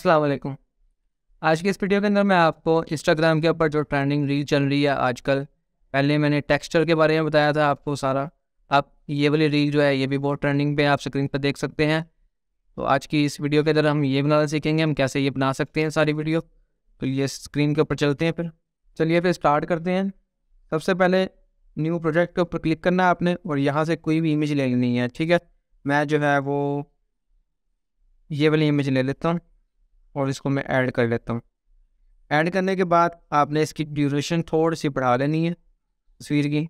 अस्सलाम वालेकुम। आज की इस वीडियो के अंदर मैं आपको इंस्टाग्राम के ऊपर जो ट्रेंडिंग रील चल रही है आजकल, पहले मैंने टेक्सचर के बारे में बताया था आपको सारा। अब ये वाली रील जो है ये भी बहुत ट्रेंडिंग पे है, आप स्क्रीन पर देख सकते हैं। तो आज की इस वीडियो के अंदर हम ये बनाना सीखेंगे, हम कैसे ये बना सकते हैं सारी वीडियो। तो ये स्क्रीन के ऊपर चलते हैं, फिर चलिए फिर स्टार्ट करते हैं। सबसे पहले न्यू प्रोजेक्ट के ऊपर क्लिक करना है आपने और यहाँ से कोई भी इमेज ले लेनी है, ठीक है। मैं जो है वो ये वाली इमेज ले लेता हूँ और इसको मैं ऐड कर लेता हूँ। ऐड करने के बाद आपने इसकी ड्यूरेशन थोड़ी सी बढ़ा लेनी है तस्वीर की,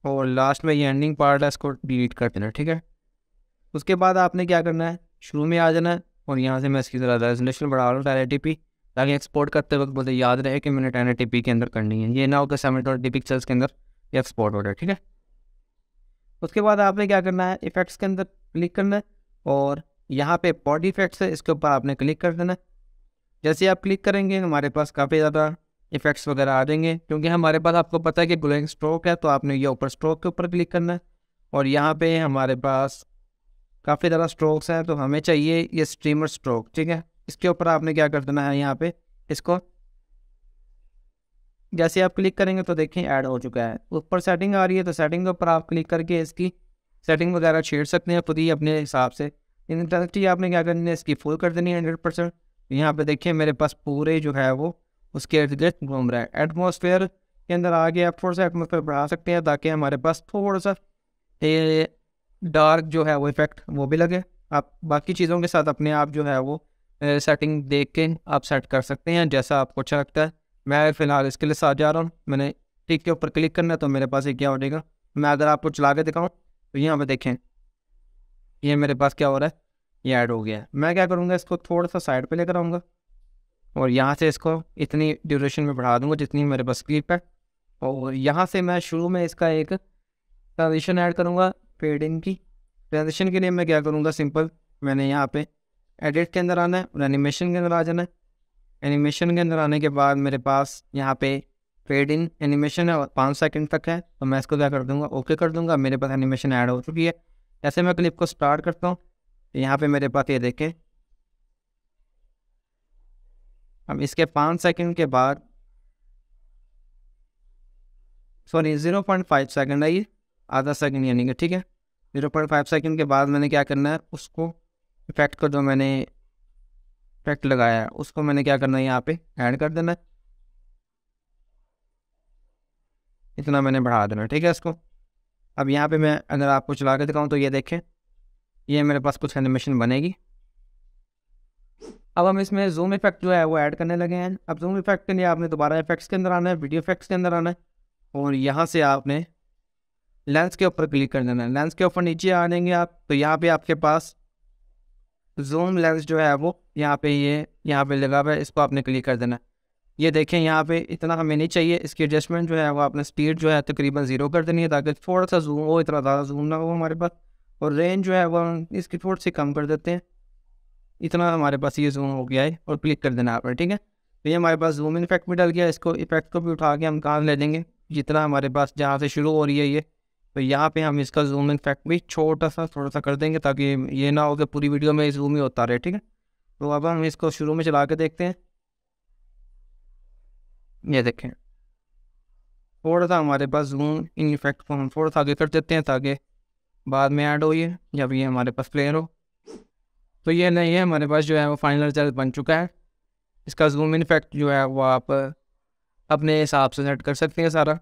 और लास्ट में ये एंडिंग पार्ट है इसको डिलीट कर देना, ठीक है। उसके बाद आपने क्या करना है, शुरू में आ जाना है और यहाँ से मैं इसकी ज़रा रेजोल्यूशन बढ़ा रहा हूँ 1080p, ताकि एक्सपोर्ट करते वक्त मुझे याद रहे कि मैंने 1080p के अंदर करनी है, ये ना हो कि 720 पिक्सल्स के अंदर ये एक्सपोर्ट हो जाए, ठीक है। उसके बाद आपने क्या करना है, इफेक्ट्स के अंदर क्लिक करना है और यहाँ पे बॉडी इफेक्ट्स है, इसके ऊपर आपने क्लिक कर देना है। जैसे आप क्लिक करेंगे हमारे पास काफ़ी ज़्यादा इफेक्ट्स वगैरह आ जाएंगे, क्योंकि हमारे पास आपको पता है कि ग्लोइंग स्ट्रोक है, तो आपने ये ऊपर स्ट्रोक के ऊपर क्लिक करना है और यहाँ पे हमारे पास काफ़ी ज़्यादा स्ट्रोक्स हैं, तो हमें चाहिए ये स्ट्रीमर स्ट्रोक, ठीक है। इसके ऊपर आपने क्या कर देना है, यहाँ पे इसको जैसे आप क्लिक करेंगे तो देखें ऐड हो चुका है। ऊपर सेटिंग आ रही है, तो सेटिंग के ऊपर आप क्लिक करके इसकी सेटिंग वगैरह छेड़ सकते हैं खुद ही अपने हिसाब से। इंटेंसिटी आपने क्या करनी है, इसकी फुल कर देनी है 100%। यहाँ पे देखिए मेरे पास पूरे जो है वो उसके इर्द गिर्द घूम रहा है। एटमॉस्फेयर के अंदर आगे आप थोड़ा सा एटमॉस्फेयर बढ़ा सकते हैं, ताकि हमारे पास थोड़ा सा डार्क जो है वो इफेक्ट वो भी लगे। आप बाकी चीज़ों के साथ अपने आप जो है वो सेटिंग देख के आप सेट कर सकते हैं जैसा आपको अच्छा लगता है। मैं फ़िलहाल इसके लिए साथ जा रहा हूँ, मैंने टिक के ऊपर क्लिक करना है, तो मेरे पास ये क्या हो जाएगा। मैं अगर आपको चला के दिखाऊँ तो यहाँ पर देखें ये मेरे पास क्या हो रहा है, ये ऐड हो गया है। मैं क्या करूँगा, इसको थोड़ा सा साइड पे लेकर आऊँगा और यहाँ से इसको इतनी ड्यूरेशन में बढ़ा दूँगा जितनी मेरे पास क्लिप है, और यहाँ से मैं शुरू में इसका एक ट्रांजिशन ऐड करूँगा फेडिंग की। ट्रांजिशन के लिए मैं क्या करूँगा, सिंपल मैंने यहाँ पे एडिट के अंदर आना है और एनिमेशन के अंदर आ जाना है। एनिमेशन के अंदर आने के बाद मेरे पास यहाँ पे फेड इन एनिमेशन है और 5 सेकंड तक है, तो मैं इसको क्या कर दूँगा, ओके कर दूँगा। मेरे पास एनिमेशन ऐड हो चुकी है। ऐसे मैं क्लिप को स्टार्ट करता हूँ, यहाँ पे मेरे पास ये देखें, अब इसके 5 सेकंड के बाद सॉरी 0.5 सेकंड है ये, आधा सेकंड यानी कि, ठीक है। 0.5 सेकंड के बाद मैंने क्या करना है, उसको इफेक्ट को जो मैंने इफेक्ट लगाया है उसको मैंने क्या करना है, यहाँ पे ऐड कर देना है। इतना मैंने बढ़ा देना, ठीक है इसको। अब यहाँ पे मैं अगर आपको चला के दिखाऊँ तो ये देखें, ये मेरे पास कुछ एनिमेशन बनेगी। अब हम इसमें जूम इफेक्ट जो है वो ऐड करने लगे हैं। अब जूम इफेक्ट के लिए आपने दोबारा इफेक्ट्स के अंदर आना है, वीडियो इफेक्ट्स के अंदर आना है और यहाँ से आपने लेंस के ऊपर क्लिक कर देना है। लेंस के ऊपर नीचे आ जाएंगे आप, तो यहाँ पे आपके पास जूम लेंस जो है वो यहाँ पे लगा हुआ है, इसको आपने क्लिक कर देना है। ये देखें यहाँ पे इतना हमें नहीं चाहिए, इसकी एडजस्टमेंट जो है वो आपने स्पीड जो है तकरीबन 0 कर देनी है, ताकि थोड़ा सा जूम हो, इतना ज़्यादा जूम ना हो हमारे पास। और रेंज जो है वो इसकी थोड़ी सी कम कर देते हैं, इतना हमारे पास ये जूम हो गया है, और क्लिक कर देना आपने, ठीक है। तो ये हमारे पास जूम इन इफेक्ट भी डल गया। इसको इफेक्ट को भी उठा के हम कहाँ ले लेंगे, जितना हमारे पास जहाँ से शुरू हो रही है ये, तो यहाँ पे हम इसका जूम इन इफेक्ट भी छोटा सा थोड़ा सा कर देंगे, ताकि ये ना हो कि पूरी वीडियो में जूम ही होता रहे, ठीक है। तो अब हम इसको शुरू में चला के देखते हैं। ये देखें थोड़ा सा हमारे पास जूम इन इफेक्ट को हम थोड़ा सा आगे कर देते हैं, ताकि बाद में ऐड हो ये जब ये हमारे पास प्लेयर हो। तो ये नहीं है, हमारे पास जो है वो फाइनल रिजल्ट बन चुका है। इसका जूम इन इफेक्ट जो है वो आप अपने हिसाब से सेट कर सकते हैं सारा।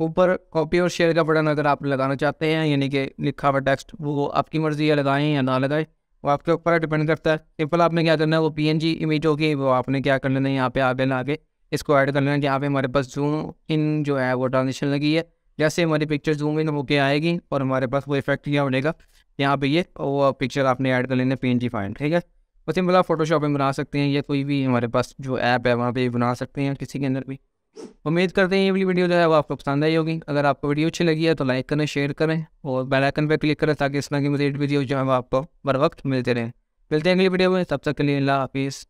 ऊपर कॉपी और शेयर का बटन अगर आप लगाना चाहते हैं, यानी कि लिखा हुआ टेक्स्ट, वो आपकी मर्ज़ी है, लगाएं या ना लगाएं, वो आपके ऊपर डिपेंड करता है। सिंपल आपने क्या करना है, वो PNG इमेज होगी, वो आपने क्या कर लेना है, यहाँ पे आगे ला के इसको ऐड कर लेना है। यहाँ पे हमारे पास जूम इन जो है वो ट्रांजिशन लगी है, जैसे हमारी पिक्चर जूम इन होके आएगी और हमारे पास वो इफेक्ट क्या बनेगा, यहाँ पे ये वो पिक्चर आपने ऐड कर लेना है PNG फाइल, ठीक है। तो सिंपल आप फोटोशॉप में बना सकते हैं, या कोई भी हमारे पास जो ऐप है वहाँ पे बना सकते हैं, किसी के अंदर भी। उम्मीद करते हैं ये वाली वीडियो जो है वो आपको पसंद आई होगी। अगर आपको वीडियो अच्छी लगी है तो लाइक करें, शेयर करें और बेल आइकन पर क्लिक करें, ताकि इस तरह की मज़ीद वीडियो जो है वो आपको बर वक्त मिलते रहें। मिलते हैं अगली वीडियो में, तब तक के लिए अल्लाह हाफिज़।